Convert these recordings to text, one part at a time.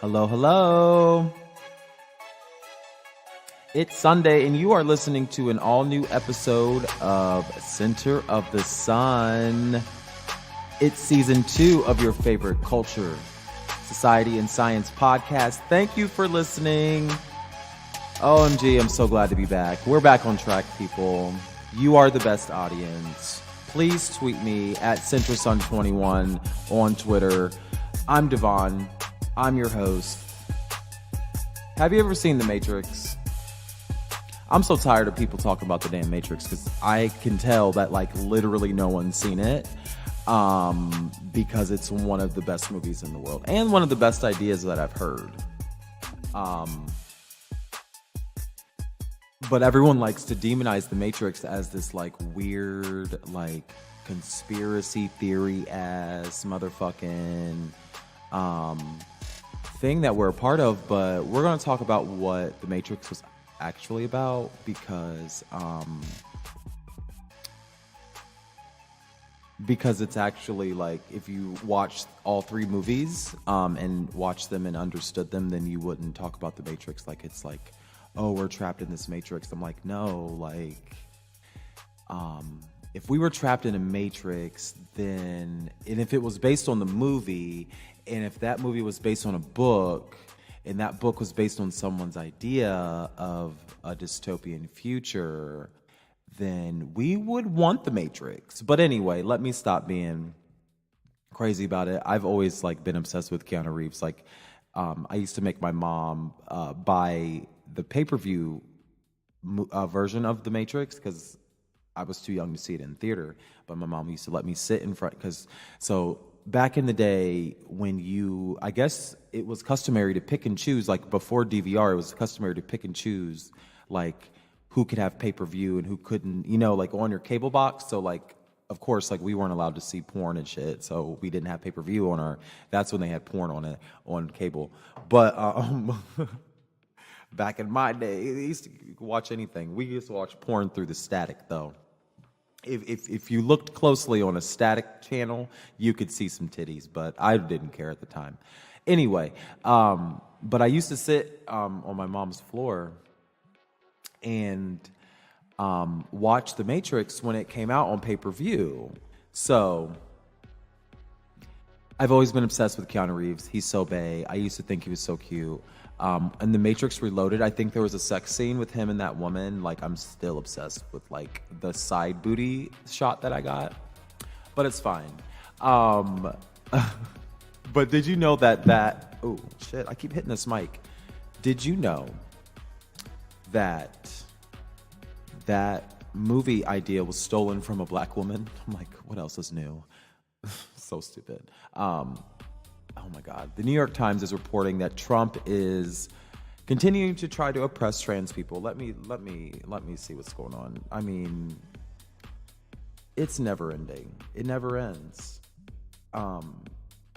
Hello, hello. It's Sunday, and you are listening to an all new episode of Center of the Sun. It's season 2 of your favorite culture, society, and science podcast. Thank you for listening. OMG, I'm so glad to be back. We're back on track, people. You are the best audience. Please tweet me at CentraSun21 on Twitter. I'm Devon. I'm your host. Have you ever seen The Matrix? I'm so tired of people talking about the damn Matrix because I can tell that literally no one's seen it because it's one of the best movies in the world and one of the best ideas that I've heard. But everyone likes to demonize the Matrix as this weird conspiracy theory ass motherfucking thing that we're a part of. But we're going to talk about what the Matrix was actually about because it's actually if you watched all 3 movies and watched them and understood them, then you wouldn't talk about the Matrix oh, we're trapped in this Matrix. I'm no, if we were trapped in a Matrix, then, and if it was based on the movie, and if that movie was based on a book, and that book was based on someone's idea of a dystopian future, then we would want the Matrix. But anyway, let me stop being crazy about it. I've always been obsessed with Keanu Reeves. I used to make my mom buy the pay-per-view version of The Matrix because I was too young to see it in theater, but my mom used to let me sit in front so back in the day when I guess it was customary to pick and choose, before DVR, it was customary to pick and choose who could have pay-per-view and who couldn't, on your cable box. So of course, we weren't allowed to see porn and shit, so we didn't have pay-per-view on that's when they had porn on cable. But back in my day, they used to watch anything. We used to watch porn through the static, though. If you looked closely on a static channel, you could see some titties, but I didn't care at the time. Anyway, but I used to sit on my mom's floor and watch The Matrix when it came out on pay-per-view. So I've always been obsessed with Keanu Reeves. He's so bae. I used to think he was so cute. And The Matrix Reloaded, I think there was a sex scene with him and that woman. I'm still obsessed with the side booty shot that I got, but it's fine. But did you know that oh shit, I keep hitting this mic. Did you know that movie idea was stolen from a black woman? I'm what else is new? So stupid. Oh my God. The New York Times is reporting that Trump is continuing to try to oppress trans people. Let me see what's going on. I mean, it's never ending. It never ends.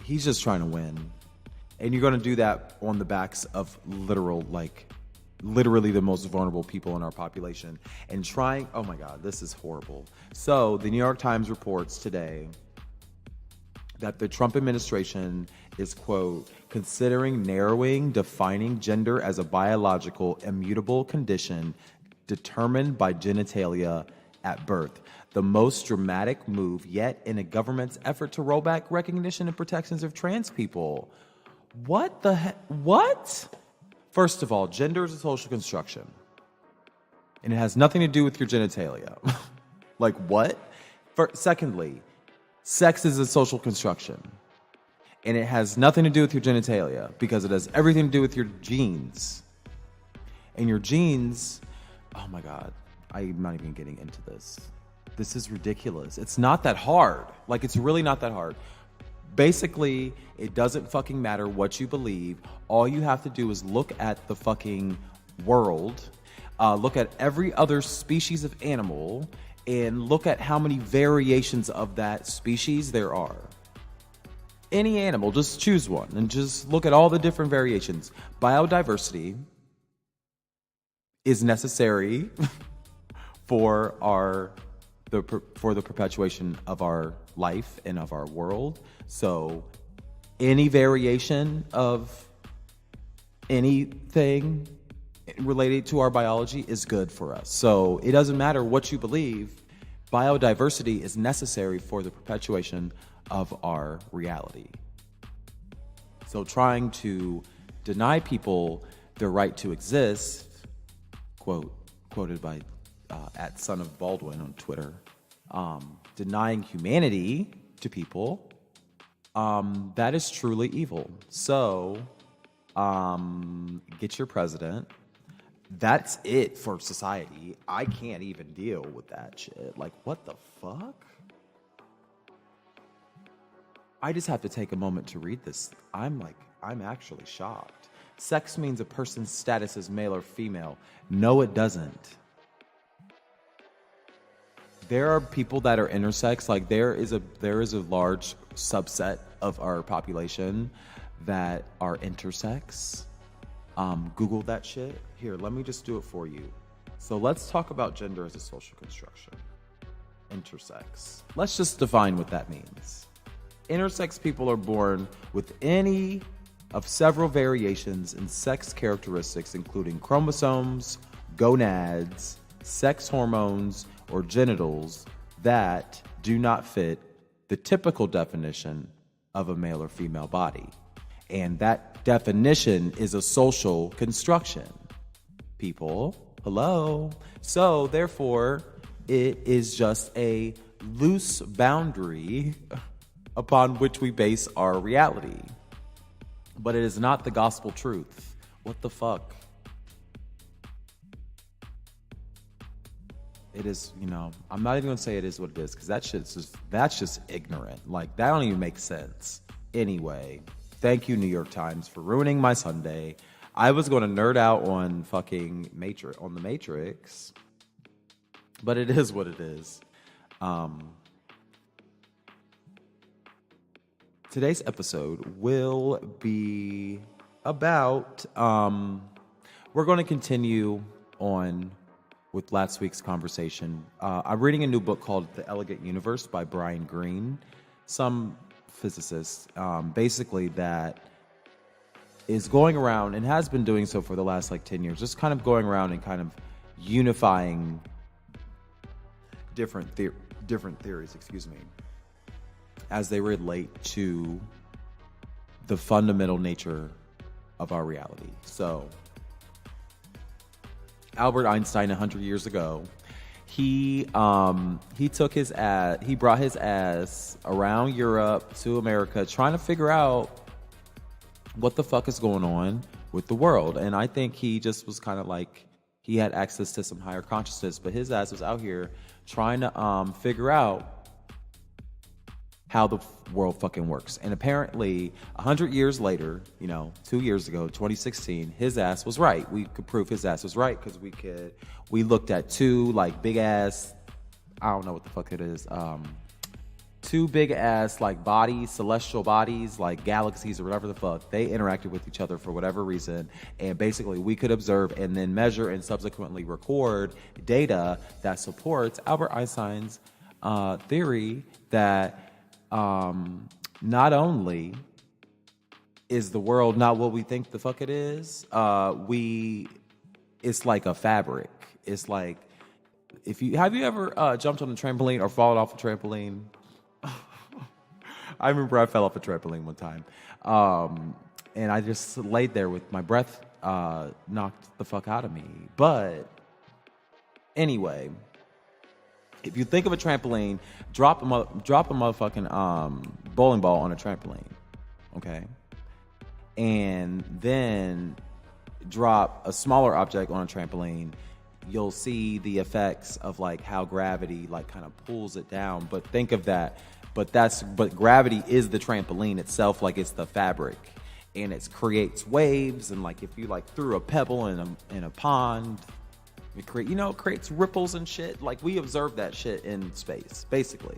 He's just trying to win. And you're going to do that on the backs of literally the most vulnerable people in our population. And oh my God, this is horrible. So the New York Times reports today that the Trump administration is, quote, considering defining gender as a biological, immutable condition determined by genitalia at birth. The most dramatic move yet in a government's effort to roll back recognition and protections of trans people. What the heck? What? First of all, gender is a social construction. And it has nothing to do with your genitalia. What? Secondly, sex is a social construction, and it has nothing to do with your genitalia because it has everything to do with your genes. And your genes, oh my God, I'm not even getting into this. This is ridiculous. It's not that hard. It's really not that hard. Basically, it doesn't fucking matter what you believe. All you have to do is look at the fucking world, look at every other species of animal, and look at how many variations of that species there are. Any animal, just choose one and just look at all the different variations. Biodiversity is necessary for the perpetuation of our life and of our world. So any variation of anything related to our biology is good for us. So it doesn't matter what you believe, biodiversity is necessary for the perpetuation of our reality. So trying to deny people their right to exist, quoted by at Son of Baldwin on Twitter, denying humanity to people, that is truly evil. So get your president. That's it for society. I can't even deal with that shit. Like, what the fuck? I just have to take a moment to read this. I'm actually shocked. Sex means a person's status as male or female. No, it doesn't. There are people that are intersex. Like, there is a large subset of our population that are intersex. Google that shit. Here, let me just do it for you. So let's talk about gender as a social construction. Intersex. Let's just define what that means. Intersex people are born with any of several variations in sex characteristics, including chromosomes, gonads, sex hormones, or genitals that do not fit the typical definition of a male or female body. And that definition is a social construction. People, hello. So therefore, it is just a loose boundary upon which we base our reality. But it is not the gospel truth. What the fuck? It is, I'm not even gonna say it is what it is, because that's just ignorant. Like, that don't even make sense. Anyway, thank you, New York Times, for ruining my Sunday. I was going to nerd out on fucking the Matrix, but it is what it is. Today's episode will be about, we're going to continue on with last week's conversation. I'm reading a new book called The Elegant Universe by Brian Greene, some physicist, basically, that is going around and has been doing so for the last 10 years, just kind of going around and kind of unifying different theories, as they relate to the fundamental nature of our reality. So Albert Einstein, 100 years ago, he took his ass, he brought his ass around Europe to America, trying to figure out what the fuck is going on with the world. And I think he just was kind of like, he had access to some higher consciousness, but his ass was out here trying to figure out how the world fucking works. And apparently 100 years later, 2 years ago, 2016, his ass was right. We could prove his ass was right because we looked at two big ass, I don't know what the fuck it is, two big ass bodies, celestial bodies, galaxies or whatever the fuck. They interacted with each other for whatever reason, and basically we could observe and then measure and subsequently record data that supports Albert Einstein's theory that not only is the world not what we think the fuck it is, it's like a fabric. It's like, have you ever jumped on a trampoline or fallen off a trampoline? I remember I fell off a trampoline one time, and I just laid there with my breath knocked the fuck out of me. But anyway, if you think of a trampoline, drop a motherfucking bowling ball on a trampoline, okay, and then drop a smaller object on a trampoline. You'll see the effects of how gravity kind of pulls it down. But think of that. But gravity is the trampoline itself, it's the fabric, and it creates waves. And if you threw a pebble in a pond, it creates ripples and shit. We observe that shit in space, basically.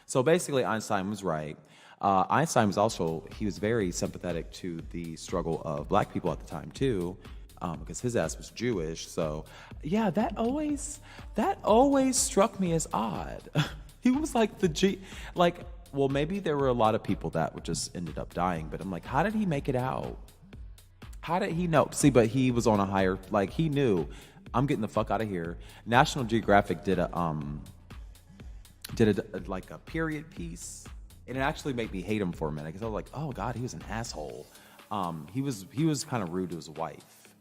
So basically, Einstein was right. Einstein was he was very sympathetic to the struggle of black people at the time too, because his ass was Jewish. So yeah, that always struck me as odd. He was well, maybe there were a lot of people that just ended up dying, but I'm how did he make it out? How did he know? See, but he was on a higher, like he knew, I'm getting the fuck out of here. National Geographic like a period piece, and it actually made me hate him for a minute because I was like, oh god, he was an asshole. He was kind of rude to his wife,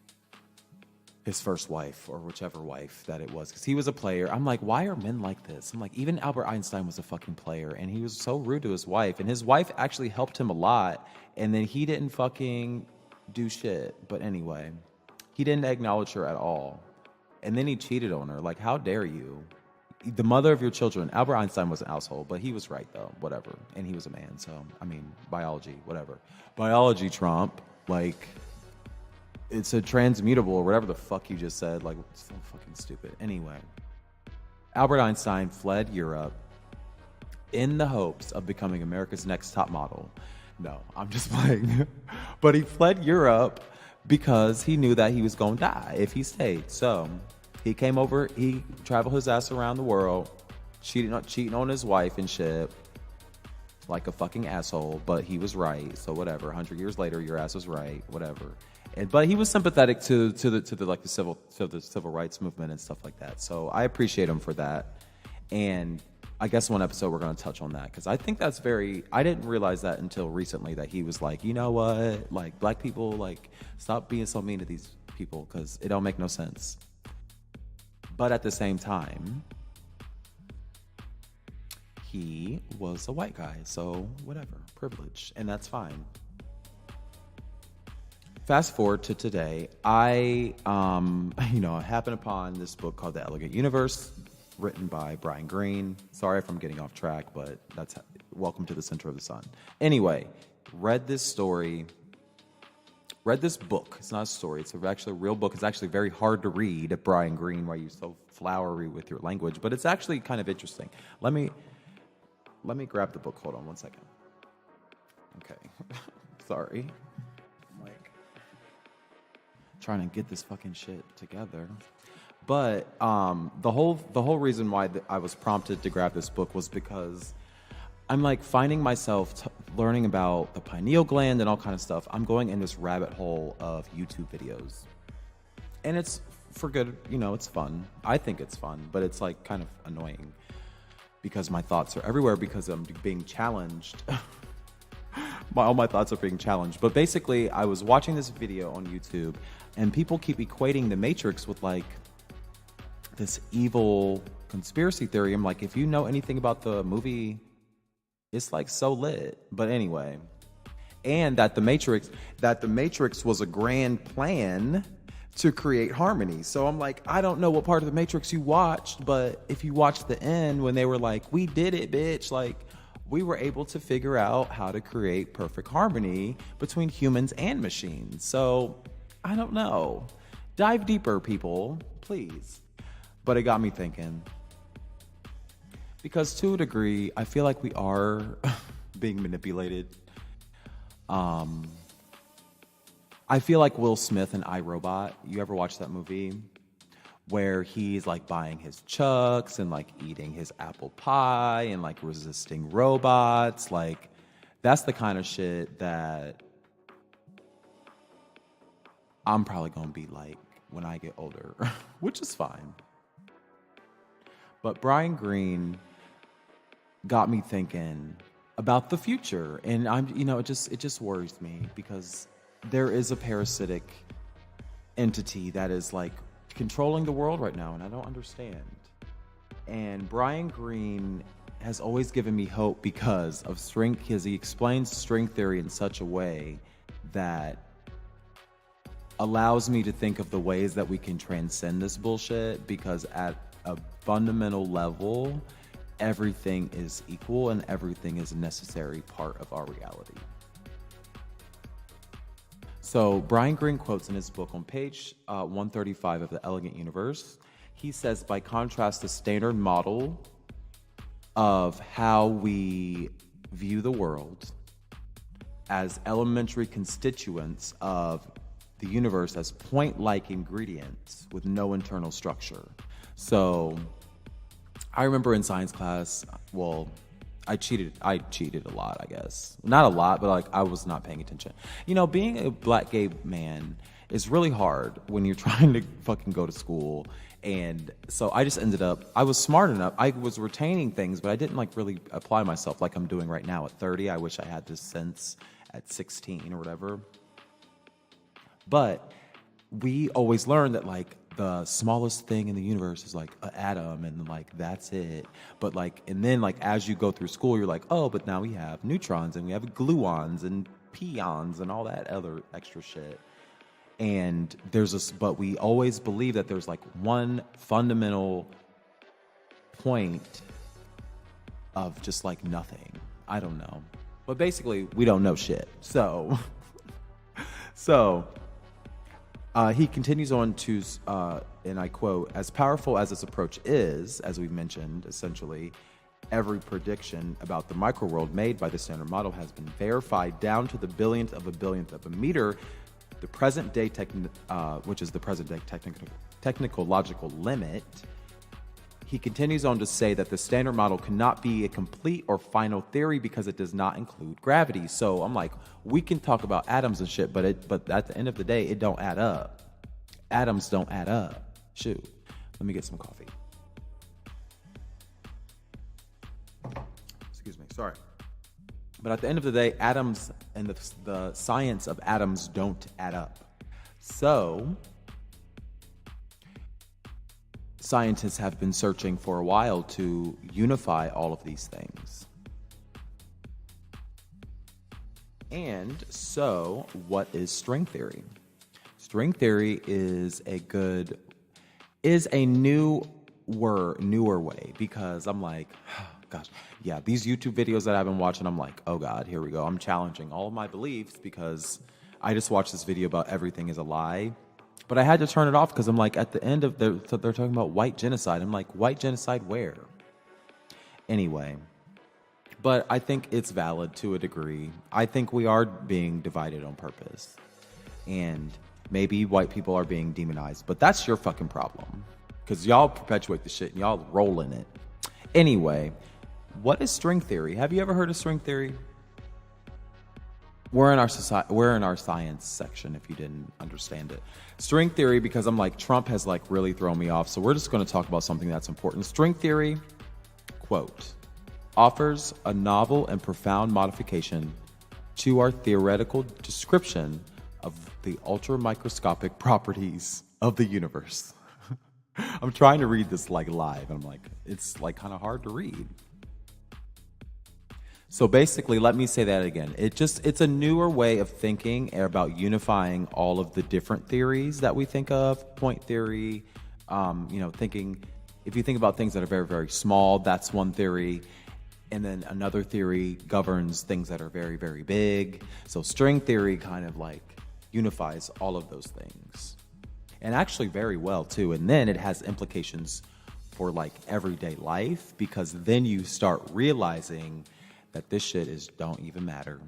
his first wife or whichever wife that it was, because he was a player. I'm like, why are men like this? I'm like, even Albert Einstein was a fucking player, and he was so rude to his wife, and his wife actually helped him a lot, and then he didn't fucking do shit. But anyway, he didn't acknowledge her at all, and then he cheated on her. Like, how dare you? The mother of your children. Albert Einstein was an asshole, but he was right though. Whatever, and he was a man. So I mean, biology, whatever. Biology, Trump. Like, it's a transmutable or whatever the fuck you just said. Like, it's so fucking stupid. Anyway, Albert Einstein fled Europe in the hopes of becoming America's next top model. No, I'm just playing. But he fled Europe because he knew that he was going to die if he stayed. So he came over, he traveled his ass around the world, cheating on his wife and shit, like a fucking asshole, but he was right. So whatever, 100 years later, your ass was right, whatever. But he was sympathetic to the civil rights movement and stuff like that. So I appreciate him for that. And I guess one episode we're going to touch on that, because I think that's I didn't realize that until recently, that he was like, you know what, like, black people, like, stop being so mean to these people because it don't make no sense. But at the same time, he was a white guy, so whatever, privilege, and that's fine. Fast forward to today, I happened upon this book called The Elegant Universe, written by Brian Greene. Sorry if I'm getting off track, but welcome to the center of the sun. Anyway, read this book. It's not a story. It's actually a real book. It's actually very hard to read. Brian Greene, why you're so flowery with your language, but it's actually kind of interesting. Let me grab the book. Hold on one second. Okay. Sorry. I'm like trying to get this fucking shit together. But the whole reason why I was prompted to grab this book was because I'm like finding myself learning about the pineal gland and all kind of stuff. I'm going in this rabbit hole of YouTube videos, and it's for good. It's fun. I think it's fun, but it's like kind of annoying because my thoughts are everywhere because I'm being challenged. All my thoughts are being challenged. But basically, I was watching this video on YouTube, and people keep equating the Matrix with like this evil conspiracy theory. I'm like, if you know anything about the movie, it's like so lit. But anyway, and that the Matrix was a grand plan to create harmony. So I'm like, I don't know what part of the Matrix you watched, but if you watched the end when they were like, we did it, bitch, like we were able to figure out how to create perfect harmony between humans and machines. So I don't know. Dive deeper, people, please. But it got me thinking, because to a degree, I feel like we are being manipulated. I feel like Will Smith in iRobot. You ever watch that movie? Where he's like buying his chucks and like eating his apple pie and like resisting robots. Like, that's the kind of shit that I'm probably going to be like when I get older, which is fine. But Brian Greene got me thinking about the future, and it just worries me because there is a parasitic entity that is like controlling the world right now, and I don't understand. And Brian Greene has always given me hope because of string, because he explains string theory in such a way that allows me to think of the ways that we can transcend this bullshit, because at a fundamental level, everything is equal and everything is a necessary part of our reality. So Brian Greene quotes in his book on page 135 of The Elegant Universe, he says, by contrast, the standard model of how we view the world as elementary constituents of the universe as point-like ingredients with no internal structure. So I remember in science class, well, I cheated a lot, I guess. Not a lot, but like I was not paying attention. Being a black gay man is really hard when you're trying to fucking go to school. And so I just ended up, I was smart enough. I was retaining things, but I didn't like really apply myself like I'm doing right now at 30. I wish I had this sense at 16 or whatever. But we always learn that like the smallest thing in the universe is like an atom, and like that's it. But like, and then like as you go through school, you're like, oh, but now we have neutrons and we have gluons and pions and all that other extra shit. And but we always believe that there's like one fundamental point of just like nothing. I don't know, but basically we don't know shit. So he continues on to, and I quote, as powerful as this approach is, as we mentioned, essentially, every prediction about the microworld made by the Standard Model has been verified down to the billionth of a meter. The present day, which is the present day technical logical limit. He continues on to say that the Standard Model cannot be a complete or final theory because it does not include gravity. So I'm like, we can talk about atoms and shit, but at the end of the day, it don't add up. Atoms don't add up. Shoot. Let me get some coffee. Excuse me. Sorry. But at the end of the day, atoms and the science of atoms don't add up. So scientists have been searching for a while to unify all of these things. And so, what is string theory? String theory is a newer way, because I'm like, oh, gosh, yeah, these YouTube videos that I've been watching, I'm like, oh God, here we go. I'm challenging all of my beliefs because I just watched this video about everything is a lie. But I had to turn it off because I'm like, at the end of they're talking about white genocide. I'm like, white genocide where? Anyway, but I think it's valid to a degree. I think we are being divided on purpose. And maybe white people are being demonized, but that's your fucking problem. Because y'all perpetuate the shit and y'all roll in it. Anyway, what is string theory? Have you ever heard of string theory? We're in our science section if you didn't understand it. String theory, because I'm like, Trump has like really thrown me off, so we're just going to talk about something that's important. String theory, quote, offers a novel and profound modification to our theoretical description of the ultramicroscopic properties of the universe. I'm trying to read this like live, and I'm like, it's like kind of hard to read. So basically, let me say that again. It's a newer way of thinking about unifying all of the different theories that we think of. Point theory, thinking, if you think about things that are very, very small, that's one theory. And then another theory governs things that are very, very big. So string theory kind of like unifies all of those things. And actually very well too. And then it has implications for like everyday life, because then you start realizing that this shit don't even matter.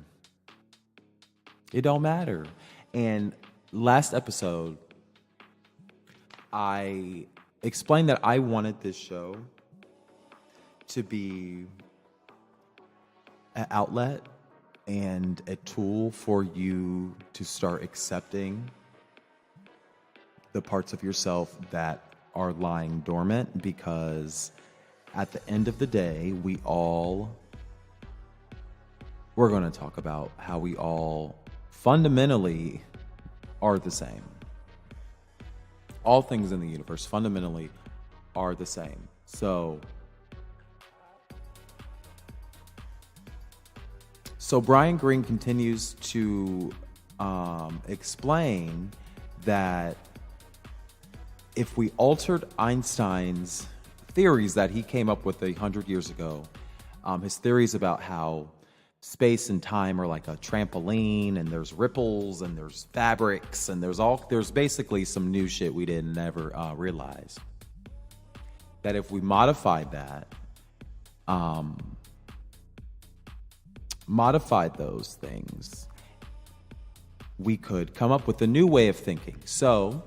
It don't matter. And last episode, I explained that I wanted this show to be an outlet and a tool for you to start accepting the parts of yourself that are lying dormant, because at the end of the day, we're going to talk about how we all fundamentally are the same. All things in the universe fundamentally are the same. So Brian Greene continues to explain that if we altered Einstein's theories that he came up with 100 years ago, his theories about how space and time are like a trampoline, and there's ripples and there's fabrics and there's basically some new shit we didn't ever realize. That if we modified those things, we could come up with a new way of thinking. So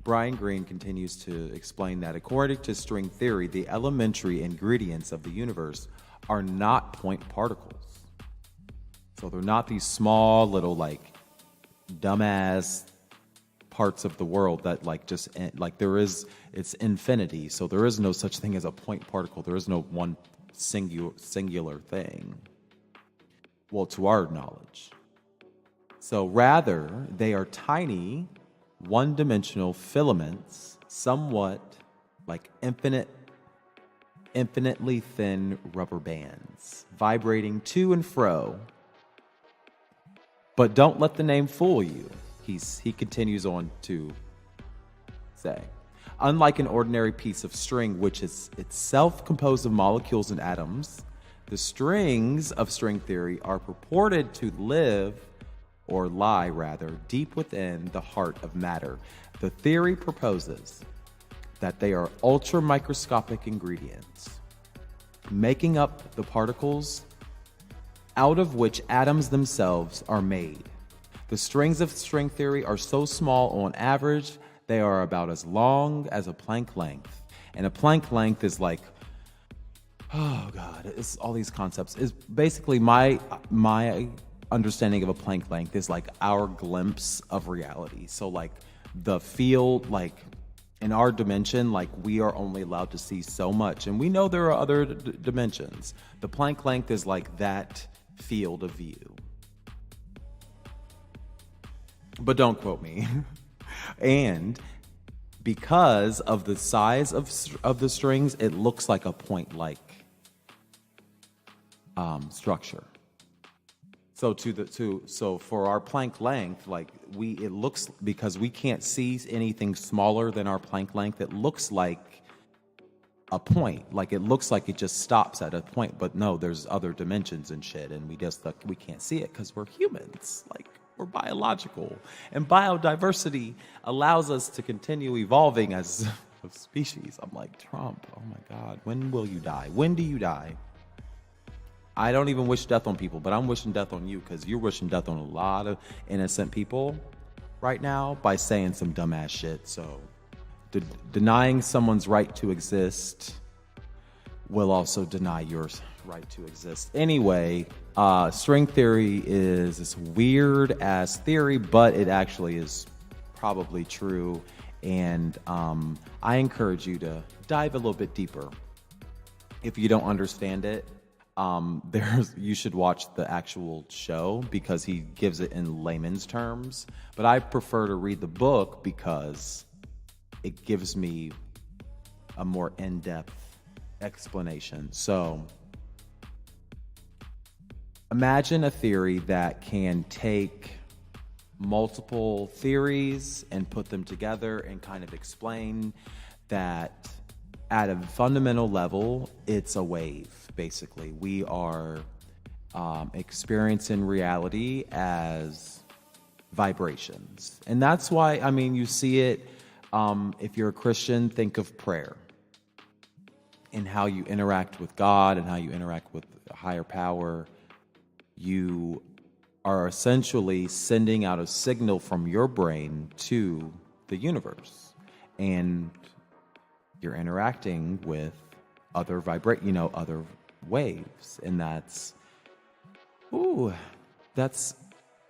Brian Greene continues to explain that according to string theory, the elementary ingredients of the universe are not point particles. So they're not these small little like dumbass parts of the world that like just like it's infinity. So there is no such thing as a point particle. There is no one singular thing. Well, to our knowledge. So rather, they are tiny, one-dimensional filaments, somewhat like infinitely thin rubber bands, vibrating to and fro. But don't let the name fool you, he continues on to say. Unlike an ordinary piece of string, which is itself composed of molecules and atoms, the strings of string theory are purported to lie rather, deep within the heart of matter. The theory proposes that they are ultra-microscopic ingredients, making up the particles out of which atoms themselves are made. The strings of string theory are so small on average, they are about as long as a Planck length. And a Planck length is like, oh God, it's all these concepts. Is basically my understanding of a Planck length is like our glimpse of reality. So like the field, like in our dimension, like we are only allowed to see so much. And we know there are other dimensions. The Planck length is like that field of view. But don't quote me. And because of the size of the strings, it looks like a point-like structure. So so for our Planck length, like it looks, because we can't see anything smaller than our Planck length, it looks like a point. Like it looks like it just stops at a point, but no, there's other dimensions and shit, and we can't see it because we're humans. Like we're biological, and biodiversity allows us to continue evolving as a species. I'm like, Trump, oh my God, when will you die? When do you die? I don't even wish death on people, but I'm wishing death on you because you're wishing death on a lot of innocent people right now by saying some dumbass shit. So denying someone's right to exist will also deny your right to exist. Anyway, string theory is this weird ass theory, but it actually is probably true. And I encourage you to dive a little bit deeper. If you don't understand it, you should watch the actual show because he gives it in layman's terms. But I prefer to read the book because it gives me a more in-depth explanation. So imagine a theory that can take multiple theories and put them together and kind of explain that at a fundamental level, it's a wave, basically. We are experiencing reality as vibrations. And that's why, I mean, you see it, if you're a Christian, think of prayer and how you interact with God and how you interact with a higher power. You are essentially sending out a signal from your brain to the universe, and you're interacting with other other waves, and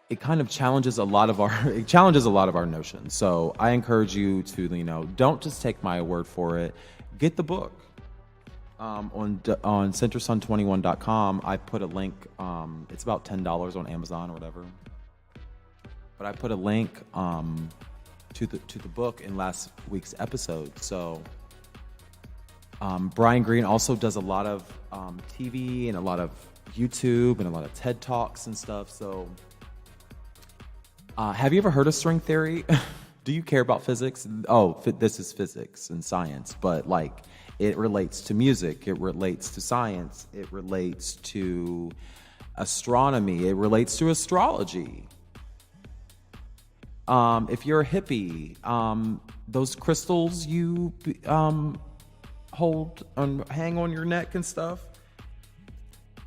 it kind of challenges a lot of our notions. So I encourage you to, don't just take my word for it. Get the book. On centersun21.com, I put a link. It's about $10 on Amazon or whatever. But I put a link to the book in last week's episode. So Brian Greene also does a lot of TV and a lot of YouTube and a lot of TED Talks and stuff. So have you ever heard of string theory? Do you care about physics? Oh, this is physics and science, but like it relates to music, it relates to science, it relates to astronomy, it relates to astrology. If you're a hippie, those crystals you hold and hang on your neck and stuff,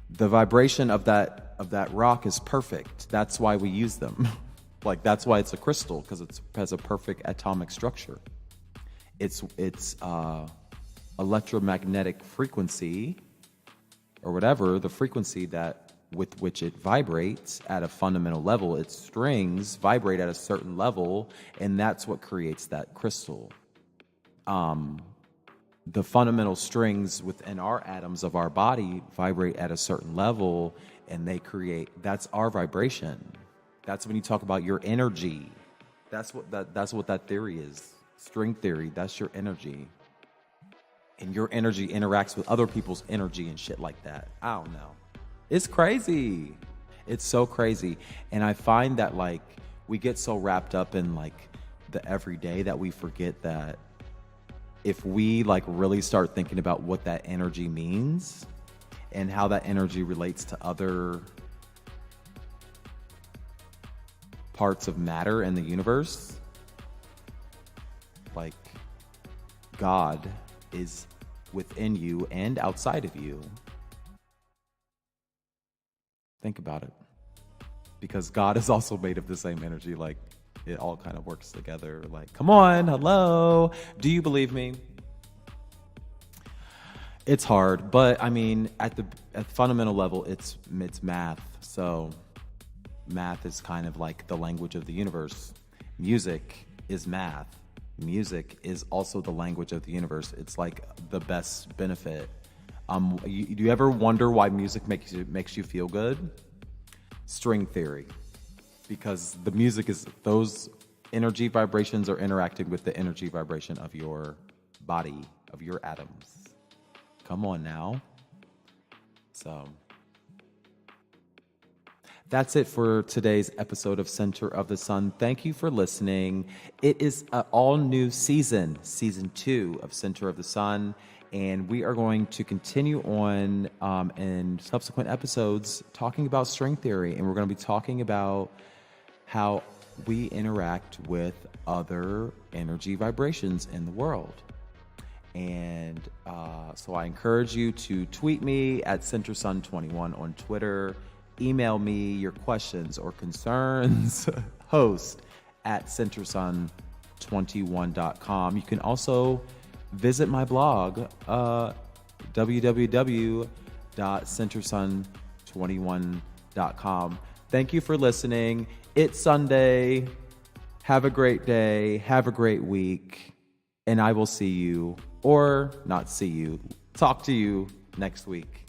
the vibration of that rock is perfect. That's why we use them. Like that's why it's a crystal, because it has a perfect atomic structure. It's electromagnetic frequency or whatever, the frequency that with which it vibrates at a fundamental level, its strings vibrate at a certain level, and that's what creates that crystal. The fundamental strings within our atoms of our body vibrate at a certain level, and that's our vibration. That's when you talk about your energy. That's what that theory is. String theory, that's your energy. And your energy interacts with other people's energy and shit like that. I don't know. It's crazy. It's so crazy. And I find that like we get so wrapped up in like the everyday that we forget that if we like really start thinking about what that energy means and how that energy relates to other parts of matter in the universe, like God is within you and outside of you. Think about it. Because God is also made of the same energy. Like, it all kind of works together. Like, come on, hello. Do you believe me? It's hard, but I mean, at the fundamental level, it's math. So math is kind of like the language of the universe. Music is math. Music is also the language of the universe. It's like the best benefit. Do you ever wonder why music makes you feel good? String theory. Because the music is, those energy vibrations are interacting with the energy vibration of your body, of your atoms. Come on now. So that's it for today's episode of Center of the Sun. Thank you for listening. It is an all-new season 2 of Center of the Sun, and we are going to continue on in subsequent episodes talking about string theory, and we're going to be talking about how we interact with other energy vibrations in the world. And so I encourage you to tweet me at CenterSun21 on Twitter. Email me your questions or concerns, host at CenterSun21.com. You can also visit my blog, www.centersun21.com. Thank you for listening. It's Sunday. Have a great day. Have a great week. And I will see you, or not see you, talk to you next week.